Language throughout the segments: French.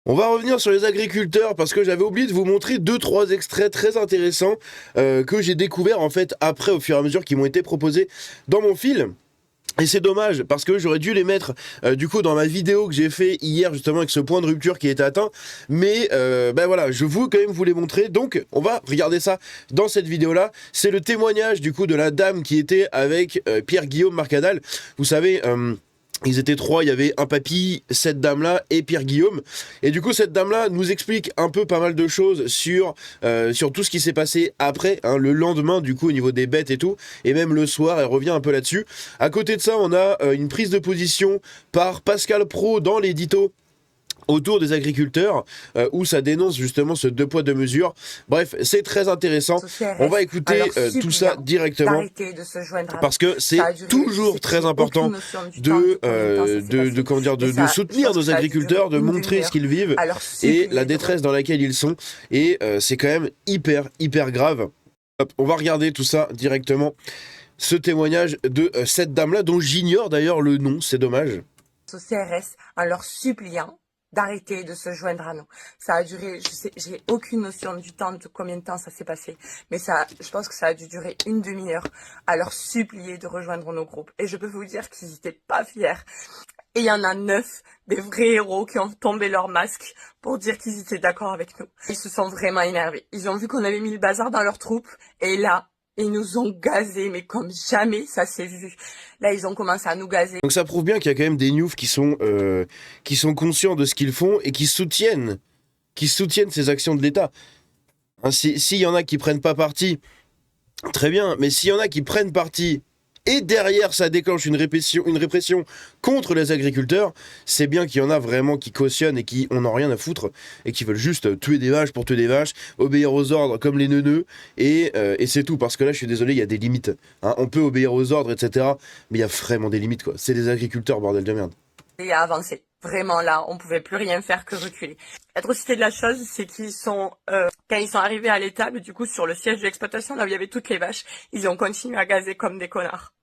On va revenir sur les agriculteurs parce que j'avais oublié de vous montrer deux trois extraits très intéressants que j'ai découvert en fait après au fur et à mesure qui m'ont été proposés dans mon film. Et c'est dommage parce que j'aurais dû les mettre du coup dans ma vidéo que j'ai fait hier justement avec ce point de rupture qui était atteint. Mais ben voilà, je veux quand même vous les montrer. Donc on va regarder ça dans cette vidéo là. C'est le témoignage du coup de la dame qui était avec Pierre-Guillaume Marcadal. Vous savez... Ils étaient trois, il y avait un papy, cette dame-là et Pierre-Guillaume. Et du coup, cette dame-là nous explique un peu pas mal de choses sur tout ce qui s'est passé après, hein, le lendemain, du coup, au niveau des bêtes et tout. Et même le soir, elle revient un peu là-dessus. À côté de ça, on a une prise de position par Pascal Praud dans l'édito autour des agriculteurs, où ça dénonce justement ce deux poids deux mesures. Bref, c'est très intéressant. Au On va CRS en écouter leur tout ça suppliant directement d'arrêter de se joindre à nous. parce que Ça c'est a duré, je toujours sais, très j'ai aucune important notion du temps, de combien de temps ça s'est passé, comment dire, mais de ça, je soutenir pense que nos ça a dû durer agriculteurs, de une montrer ce demi-heure qu'ils vivent à leur et la supplier de détresse dans laquelle ils sont. Et c'est quand même hyper grave. Hop, on va regarder tout ça directement. Ce témoignage de cette dame-là, dont j'ignore d'ailleurs le nom, c'est dommage. au CRS en leur suppliant d'arrêter de se joindre à nous. Ça a duré, je sais, j'ai aucune notion du temps, de combien de temps ça s'est passé, mais ça, je pense que ça a dû durer une demi-heure à leur supplier de rejoindre nos groupes. Et je peux vous dire qu'ils n'étaient pas fiers. Et il y en a 9, des vrais héros qui ont tombé leur masque pour dire qu'ils étaient d'accord avec nous. Ils se sont vraiment énervés. Ils ont vu qu'on avait mis le bazar dans leur troupe, et là, ils nous ont gazés, mais comme jamais ça s'est vu. Là, ils ont commencé à nous gazer. Donc ça prouve bien qu'il y a quand même des Newfs qui sont conscients de ce qu'ils font et qui soutiennent ces actions de l'État. Hein, s'il y en a qui prennent pas parti, très bien, mais s'il y en a qui prennent parti et derrière ça déclenche une répression contre les agriculteurs, c'est bien qu'il y en a vraiment qui cautionnent et qui en ont rien à foutre et qui veulent juste tuer des vaches pour tuer des vaches, obéir aux ordres comme les neuneux et c'est tout. Parce que là, je suis désolé, il y a des limites. Hein. On peut obéir aux ordres, etc. Mais il y a vraiment des limites, quoi. C'est des agriculteurs, bordel de merde. Et à avancer. Vraiment là, on pouvait plus rien faire que reculer. L'atrocité de la chose, c'est qu'ils sont, quand ils sont arrivés à l'étable, du coup, sur le siège de l'exploitation, là où il y avait toutes les vaches, ils ont continué à gazer comme des connards.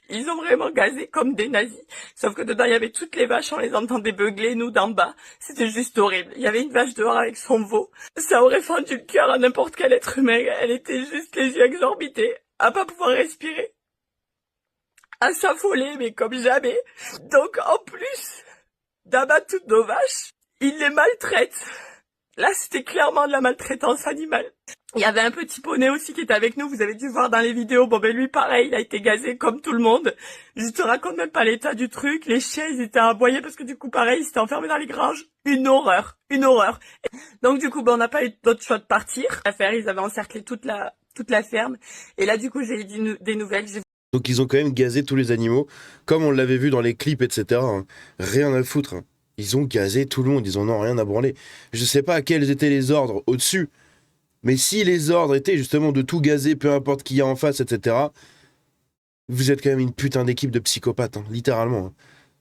Ils ont vraiment gazé comme des nazis. Sauf que dedans, il y avait toutes les vaches, on les entendait beugler, nous, d'en bas. C'était juste horrible. Il y avait une vache dehors avec son veau. Ça aurait fendu le cœur à n'importe quel être humain. Elle était juste les yeux exorbités, à pas pouvoir respirer, à s'affoler, mais comme jamais. Donc, en plus d'abattre toutes nos vaches, ils les maltraitent. Là, c'était clairement de la maltraitance animale. Il y avait un petit poney aussi qui était avec nous, vous avez dû voir dans les vidéos. Bon ben lui pareil, il a été gazé comme tout le monde. Je te raconte même pas l'état du truc, les chiens ils étaient aboyés parce que du coup pareil, ils s'étaient enfermés dans les granges. Une horreur, une horreur. Donc du coup ben on n'a pas eu d'autre choix de partir. Ils avaient encerclé toute la ferme. Et là du coup j'ai eu des nouvelles. Donc ils ont quand même gazé tous les animaux, comme on l'avait vu dans les clips, etc. Hein. Rien à foutre. Hein. Ils ont gazé tout le monde, ils en ont rien à branler. Je sais pas quels étaient les ordres au-dessus, mais si les ordres étaient justement de tout gazer, peu importe qui y a en face, etc., vous êtes quand même une putain d'équipe de psychopathes, hein, littéralement. Hein.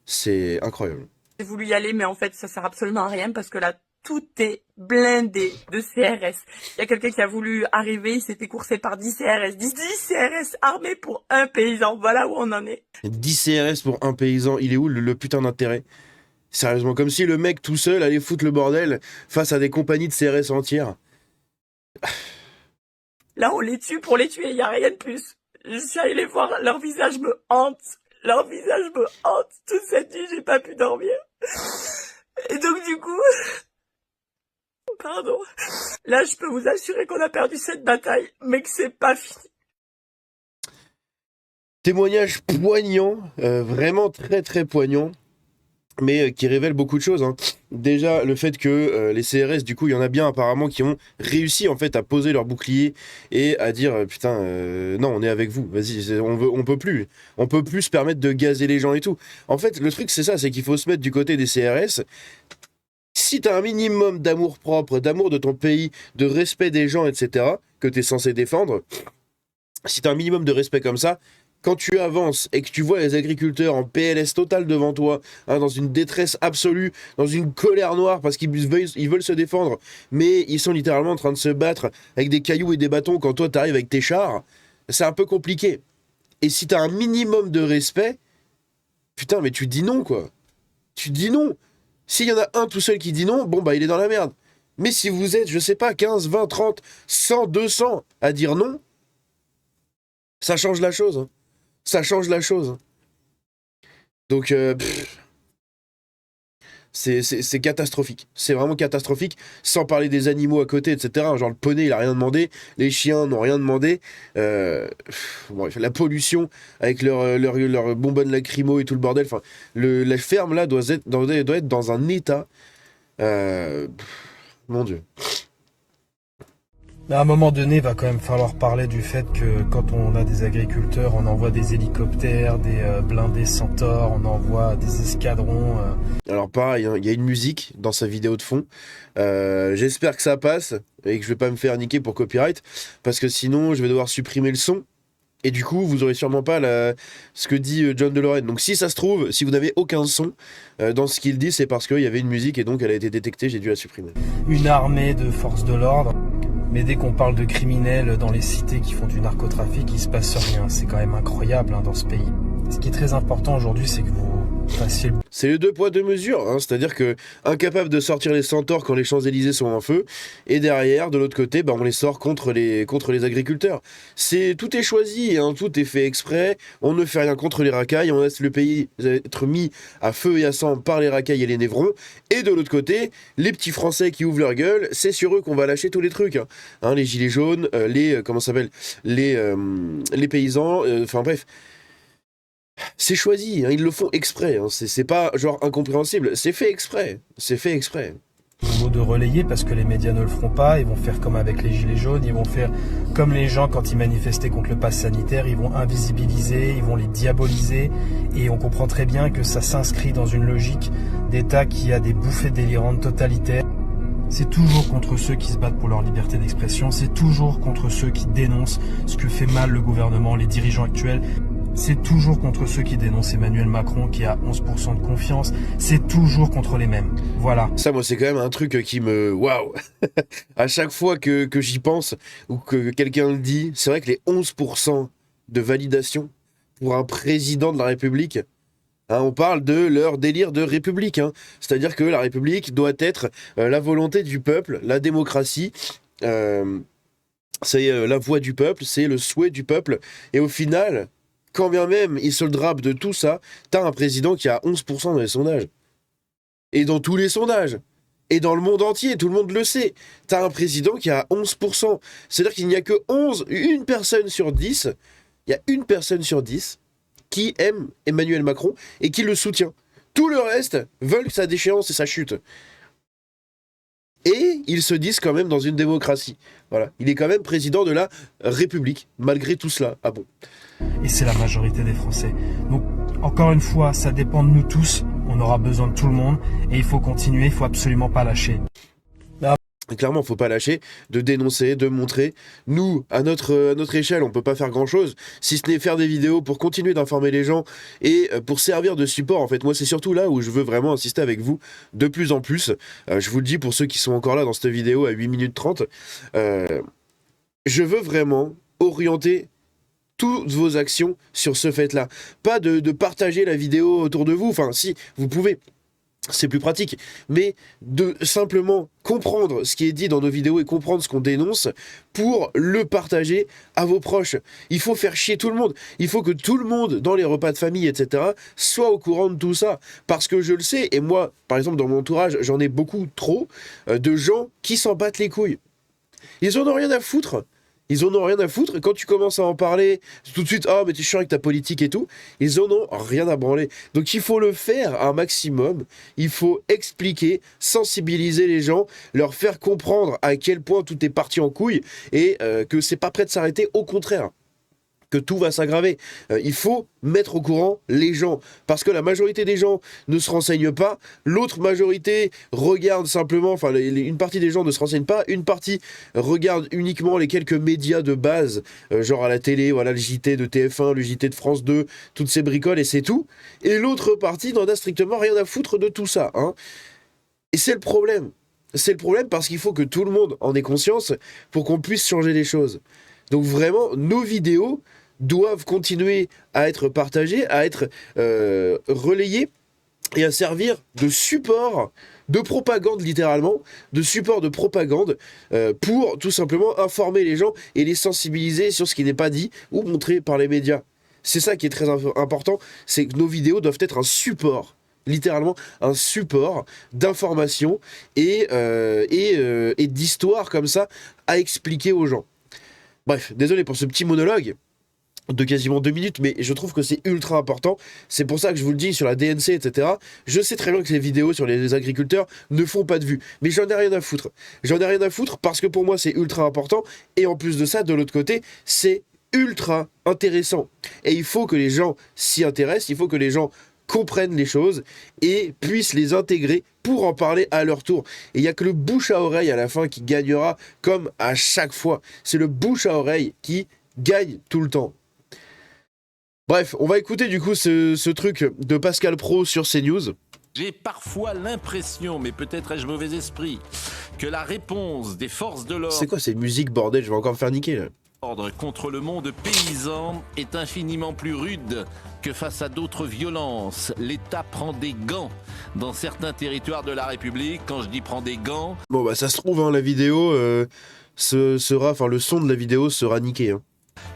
C'est incroyable. J'ai voulu y aller, mais en fait, ça sert absolument à rien parce que là, tout est blindé de CRS. Il y a quelqu'un qui a voulu arriver, il s'est fait courser par 10 CRS. 10 CRS armés pour un paysan. Voilà où on en est. 10 CRS pour un paysan, il est où le putain d'intérêt? Sérieusement, comme si le mec tout seul allait foutre le bordel face à des compagnies de CRS entières. Là, on les tue pour les tuer, il n'y a rien de plus. Je suis allée les voir, leur visage me hante. Leur visage me hante. Toute cette nuit, j'ai pas pu dormir. Et donc, du coup... Pardon. Là, je peux vous assurer qu'on a perdu cette bataille, mais que c'est pas fini. Témoignage poignant, vraiment très poignant, mais qui révèle beaucoup de choses. Hein. Déjà, le fait que les CRS, du coup, il y en a bien apparemment qui ont réussi en fait à poser leur bouclier et à dire putain, non, on est avec vous, vas-y, on peut plus se permettre de gazer les gens et tout. En fait, le truc c'est ça, c'est qu'il faut se mettre du côté des CRS. Si t'as un minimum d'amour propre, d'amour de ton pays, de respect des gens, etc., que t'es censé défendre, si t'as un minimum de respect comme ça, quand tu avances et que tu vois les agriculteurs en PLS total devant toi, hein, dans une détresse absolue, dans une colère noire parce ils veulent se défendre, mais ils sont littéralement en train de se battre avec des cailloux et des bâtons quand toi t'arrives avec tes chars, c'est un peu compliqué. Et si t'as un minimum de respect, putain, mais tu dis non, quoi. Tu dis non. S'il y en a un tout seul qui dit non, bon bah il est dans la merde. Mais si vous êtes, je sais pas, 15, 20, 30, 100, 200 à dire non, ça change la chose. Hein. Ça change la chose. Donc, c'est catastrophique. C'est vraiment catastrophique. Sans parler des animaux à côté, etc. Genre le poney, il a rien demandé. Les chiens n'ont rien demandé. Bref, la pollution avec leur bonbonne lacrymo et tout le bordel. Enfin, la ferme là doit être dans un état. Mon Dieu. À un moment donné, il va quand même falloir parler du fait que quand on a des agriculteurs, on envoie des hélicoptères, des blindés Centaures, on envoie des escadrons. Alors pareil, hein, il y a une musique dans sa vidéo de fond. J'espère que ça passe et que je vais pas me faire niquer pour copyright, parce que sinon je vais devoir supprimer le son. Et du coup, vous aurez sûrement pas ce que dit John DeLorean. Donc si ça se trouve, si vous n'avez aucun son dans ce qu'il dit, c'est parce qu'il y avait une musique et donc elle a été détectée, j'ai dû la supprimer. Une armée de forces de l'ordre. Mais dès qu'on parle de criminels dans les cités qui font du narcotrafic, il se passe rien. C'est quand même incroyable dans ce pays. Ce qui est très important aujourd'hui, c'est que vous fassiez le... C'est les 2 poids 2 mesures, hein. C'est-à-dire que incapable de sortir les centaures quand les Champs-Élysées sont en feu, et derrière, de l'autre côté, on les sort contre les agriculteurs. Tout est choisi, hein, tout est fait exprès, on ne fait rien contre les racailles, on laisse le pays être mis à feu et à sang par les racailles et les névrons, et de l'autre côté, les petits Français qui ouvrent leur gueule, c'est sur eux qu'on va lâcher tous les trucs. Hein, les gilets jaunes, les paysans, enfin bref... C'est choisi, hein, ils le font exprès, hein, c'est pas genre incompréhensible, c'est fait exprès, Mot de relayer parce que les médias ne le feront pas, ils vont faire comme avec les gilets jaunes, ils vont faire comme les gens quand ils manifestaient contre le pass sanitaire, ils vont invisibiliser, ils vont les diaboliser et on comprend très bien que ça s'inscrit dans une logique d'État qui a des bouffées délirantes totalitaires. C'est toujours contre ceux qui se battent pour leur liberté d'expression, c'est toujours contre ceux qui dénoncent ce que fait mal le gouvernement, les dirigeants actuels. C'est toujours contre ceux qui dénoncent Emmanuel Macron qui a 11% de confiance. C'est toujours contre les mêmes. Voilà. Ça, moi, c'est quand même un truc qui me... Waouh. À chaque fois que j'y pense ou que quelqu'un le dit, c'est vrai que les 11% de validation pour un président de la République, hein, on parle de leur délire de république. Hein. C'est-à-dire que la République doit être la volonté du peuple, la démocratie... c'est la voix du peuple, c'est le souhait du peuple. Et au final... Quand bien même il se le drape de tout ça, t'as un président qui a 11% dans les sondages. Et dans tous les sondages. Et dans le monde entier, tout le monde le sait. T'as un président qui a 11%. C'est-à-dire qu'il n'y a que une personne sur 10, il y a une personne sur 10 qui aime Emmanuel Macron et qui le soutient. Tout le reste veulent sa déchéance et sa chute. Et ils se disent quand même dans une démocratie. Voilà. Il est quand même président de la République, malgré tout cela. Ah bon. Et c'est la majorité des Français. Donc, encore une fois, ça dépend de nous tous. On aura besoin de tout le monde. Et il faut continuer, il faut absolument pas lâcher. Clairement, faut pas lâcher, de dénoncer, de montrer. Nous, à notre échelle, on peut pas faire grand-chose, si ce n'est faire des vidéos pour continuer d'informer les gens et pour servir de support. En fait, moi, c'est surtout là où je veux vraiment insister avec vous de plus en plus. Je vous le dis pour ceux qui sont encore là dans cette vidéo à 8 minutes 30. Je veux vraiment orienter toutes vos actions sur ce fait-là. Pas de partager la vidéo autour de vous. Enfin, si, vous pouvez... C'est plus pratique, mais de simplement comprendre ce qui est dit dans nos vidéos et comprendre ce qu'on dénonce pour le partager à vos proches. Il faut faire chier tout le monde. Il faut que tout le monde, dans les repas de famille, etc., soit au courant de tout ça. Parce que je le sais, et moi, par exemple, dans mon entourage, j'en ai beaucoup trop de gens qui s'en battent les couilles. Ils en ont rien à foutre. Ils en ont rien à foutre. Et quand tu commences à en parler, tout de suite, ah, mais t'es chiant avec ta politique et tout. Ils en ont rien à branler. Donc il faut le faire un maximum. Il faut expliquer, sensibiliser les gens, leur faire comprendre à quel point tout est parti en couille et que c'est pas prêt de s'arrêter. Au contraire, que tout va s'aggraver. Il faut mettre au courant les gens. Parce que la majorité des gens ne se renseignent pas. L'autre majorité regarde simplement, enfin une partie des gens ne se renseignent pas. Une partie regarde uniquement les quelques médias de base, genre à la télé, voilà, le JT de TF1, le JT de France 2, toutes ces bricoles et c'est tout. Et l'autre partie n'en a strictement rien à foutre de tout ça. Hein. Et c'est le problème. C'est le problème parce qu'il faut que tout le monde en ait conscience pour qu'on puisse changer les choses. Donc vraiment, nos vidéos doivent continuer à être partagées, à être relayées et à servir de support de propagande, littéralement, de support de propagande pour tout simplement informer les gens et les sensibiliser sur ce qui n'est pas dit ou montré par les médias. C'est ça qui est très important, c'est que nos vidéos doivent être un support, littéralement un support d'information et d'histoire comme ça à expliquer aux gens. Bref, désolé pour ce petit monologue de quasiment 2 minutes, mais je trouve que c'est ultra important. C'est pour ça que je vous le dis sur la DNC, etc. Je sais très bien que les vidéos sur les agriculteurs ne font pas de vues, mais j'en ai rien à foutre. J'en ai rien à foutre parce que pour moi c'est ultra important, et en plus de ça, de l'autre côté, c'est ultra intéressant. Et il faut que les gens s'y intéressent, il faut que les gens comprennent les choses et puissent les intégrer pour en parler à leur tour. Et il n'y a que le bouche à oreille à la fin qui gagnera, comme à chaque fois. C'est le bouche à oreille qui gagne tout le temps. Bref, on va écouter du coup ce truc de Pascal Praud sur CNews. J'ai parfois l'impression, mais peut-être ai-je mauvais esprit, que la réponse des forces de C'est quoi ces musiques, bordel? Je vais encore me faire niquer là. l'ordre contre le monde paysan est infiniment plus rude que face à d'autres violences. L'État prend des gants dans certains territoires de la République. Quand je dis prend des gants... Bon bah ça se trouve, hein, la vidéo le son de la vidéo sera niqué. Hein.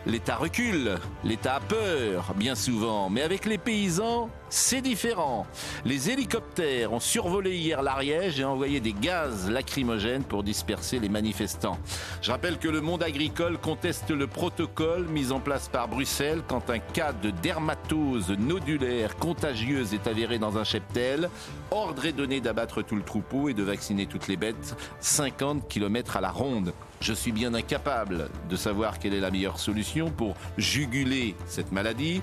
L'État recule, l'État a peur, bien souvent, mais avec les paysans, c'est différent. Les hélicoptères ont survolé hier l'Ariège et envoyé des gaz lacrymogènes pour disperser les manifestants. Je rappelle que le monde agricole conteste le protocole mis en place par Bruxelles quand un cas de dermatose nodulaire contagieuse est avéré dans un cheptel. Ordre est donné d'abattre tout le troupeau et de vacciner toutes les bêtes, 50 km à la ronde. Je suis bien incapable de savoir quelle est la meilleure solution pour juguler cette maladie.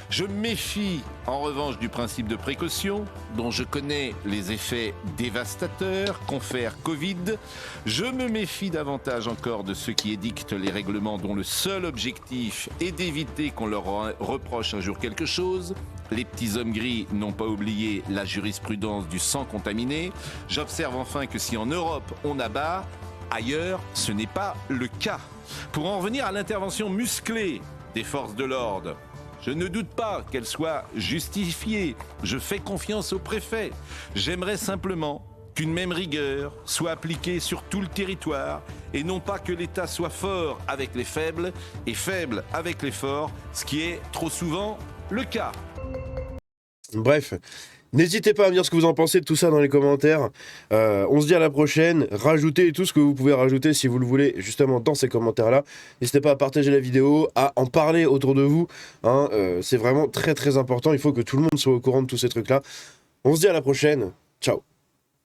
Je me méfie en revanche du principe de précaution, dont je connais les effets dévastateurs confère Covid. Je me méfie davantage encore de ceux qui édictent les règlements dont le seul objectif est d'éviter qu'on leur reproche un jour quelque chose. Les petits hommes gris n'ont pas oublié la jurisprudence du sang contaminé. J'observe enfin que si en Europe on abat, ailleurs, ce n'est pas le cas. Pour en revenir à l'intervention musclée des forces de l'ordre, je ne doute pas qu'elle soit justifiée. Je fais confiance au préfet. J'aimerais simplement qu'une même rigueur soit appliquée sur tout le territoire et non pas que l'État soit fort avec les faibles et faible avec les forts, ce qui est trop souvent le cas. Bref. N'hésitez pas à me dire ce que vous en pensez de tout ça dans les commentaires. On se dit à la prochaine. Rajoutez tout ce que vous pouvez rajouter si vous le voulez justement dans ces commentaires-là. N'hésitez pas à partager la vidéo, à en parler autour de vous. Hein, c'est vraiment très très important. Il faut que tout le monde soit au courant de tous ces trucs-là. On se dit à la prochaine. Ciao.